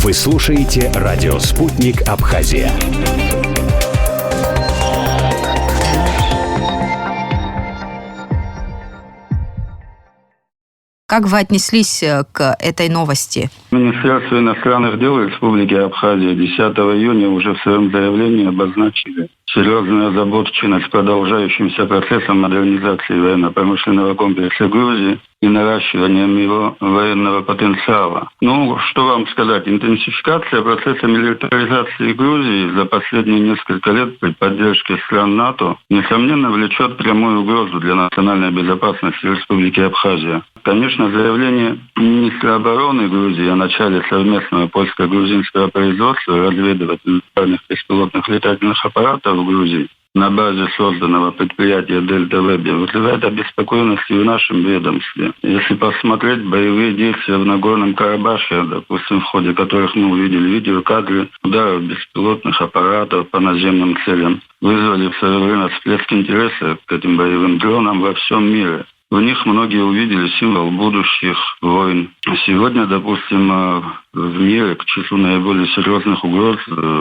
Вы слушаете радио «Спутник Абхазия». Как вы отнеслись к этой новости? Министерство иностранных дел Республики Абхазия 10 июня уже в своем заявлении обозначили серьезную озабоченность продолжающимся процессом модернизации военно-промышленного комплекса Грузии и наращиванием его военного потенциала. Что вам сказать, интенсификация процесса милитаризации Грузии за последние несколько лет при поддержке стран НАТО, несомненно, влечет прямую угрозу для национальной безопасности Республики Абхазия. Конечно, заявление министра обороны Грузии о начале совместного польско-грузинского производства разведывательных беспилотных летательных аппаратов в Грузии на базе созданного предприятия «Дельта Вебе» вызывает обеспокоенность и в нашем ведомстве. Если посмотреть боевые действия в Нагорном Карабахе, допустим, в ходе которых мы увидели видеокадры ударов беспилотных аппаратов по наземным целям, вызвали в свое время всплеск интереса к этим боевым дронам во всем мире. В них многие увидели символ будущих войн. Сегодня, допустим, в мире к числу наиболее серьезных угроз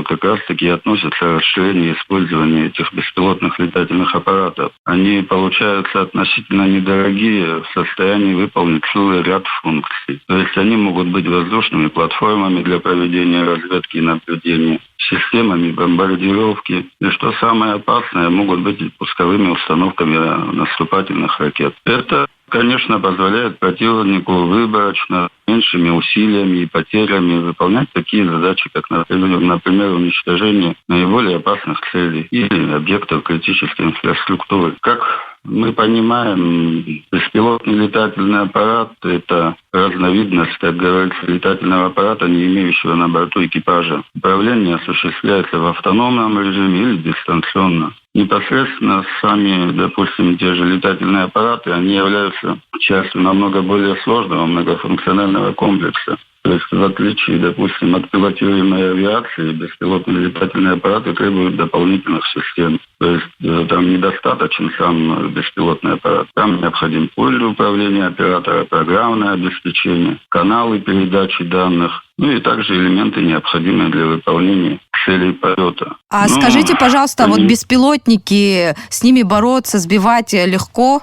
как раз-таки относятся расширение использования этих беспилотных летательных аппаратов. Они получаются относительно недорогие, в состоянии выполнить целый ряд функций. То есть они могут быть воздушными платформами для проведения разведки и наблюдения, системами бомбардировки и, что самое опасное, могут быть пусковыми установками наступательных ракет. Это, конечно, позволяет противнику выборочно, меньшими усилиями и потерями выполнять такие задачи, как, например, уничтожение наиболее опасных целей или объектов критической инфраструктуры. Как мы понимаем, беспилотный летательный аппарат – это разновидность, как говорится, летательного аппарата, не имеющего на борту экипажа. Управление осуществляется в автономном режиме или дистанционно. Непосредственно сами, допустим, те же летательные аппараты, они являются частью намного более сложного многофункционального комплекса. То есть, в отличие, допустим, от пилотируемой авиации, беспилотные летательные аппараты требуют дополнительных систем. То есть, там недостаточен сам беспилотный аппарат. Там необходим пульт управления оператора, программное обеспечение, каналы передачи данных, и также элементы, необходимые для выполнения целей полета. Скажите, пожалуйста, вот беспилотники, с ними бороться, сбивать легко?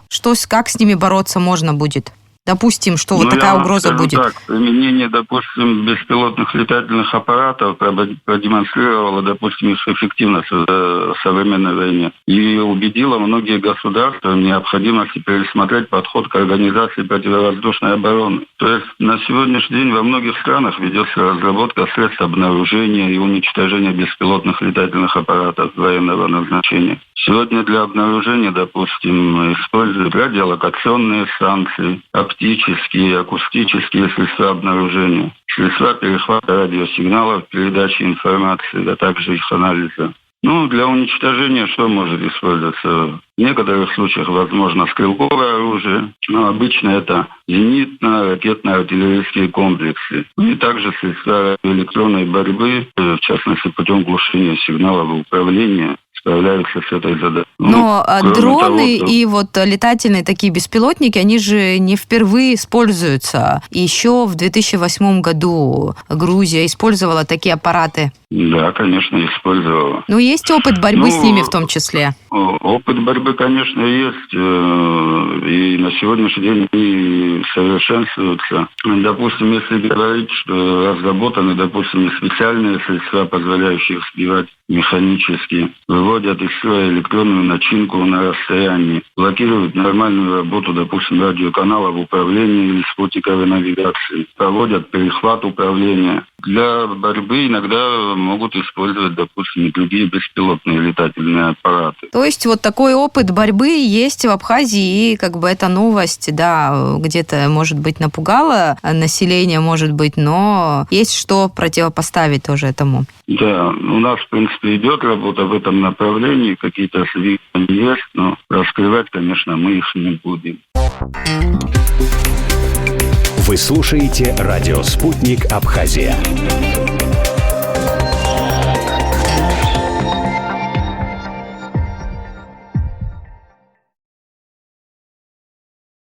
Как с ними бороться можно будет? Допустим, что вот такая угроза будет. Применение, допустим, беспилотных летательных аппаратов продемонстрировало, допустим, их эффективность в современной войне и убедило многие государства в необходимости пересмотреть подход к организации противовоздушной обороны. То есть на сегодняшний день во многих странах ведется разработка средств обнаружения и уничтожения беспилотных летательных аппаратов военного назначения. Сегодня для обнаружения, допустим, используют радиолокационные станции, оптические, акустические средства обнаружения, средства перехвата радиосигналов, передачи информации, а также их анализа. Для уничтожения что может использоваться? В некоторых случаях, возможно, стрелковое оружие, но обычно это зенитно-ракетно-артиллерийские комплексы. И также средства электронной борьбы, в частности, путем глушения сигналов управления, справляются с этой задачей. Но дроны и летательные такие беспилотники, они же не впервые используются. Еще в 2008 году Грузия использовала такие аппараты. Да, конечно, использовала. Есть опыт борьбы с ними в том числе? Опыт борьбы, конечно, есть. И на сегодняшний день они совершенствуются. Допустим, если говорить, что разработаны, допустим, специальные средства, позволяющие их сбивать механически, выводят из строя электронную начинку на расстоянии, блокируют нормальную работу, допустим, радиоканалов управления или спутниковой навигации, проводят перехват управления. Для борьбы иногда могут использовать, допустим, и другие беспилотные летательные аппараты. То есть такой опыт борьбы есть в Абхазии, и эта новость, где-то, может быть, напугала население, может быть, но есть что противопоставить тоже этому. Да, у нас, в принципе, идет работа в этом направлении, какие-то сведения есть, но раскрывать, конечно, мы их не будем. Вы слушаете радио «Спутник Абхазия».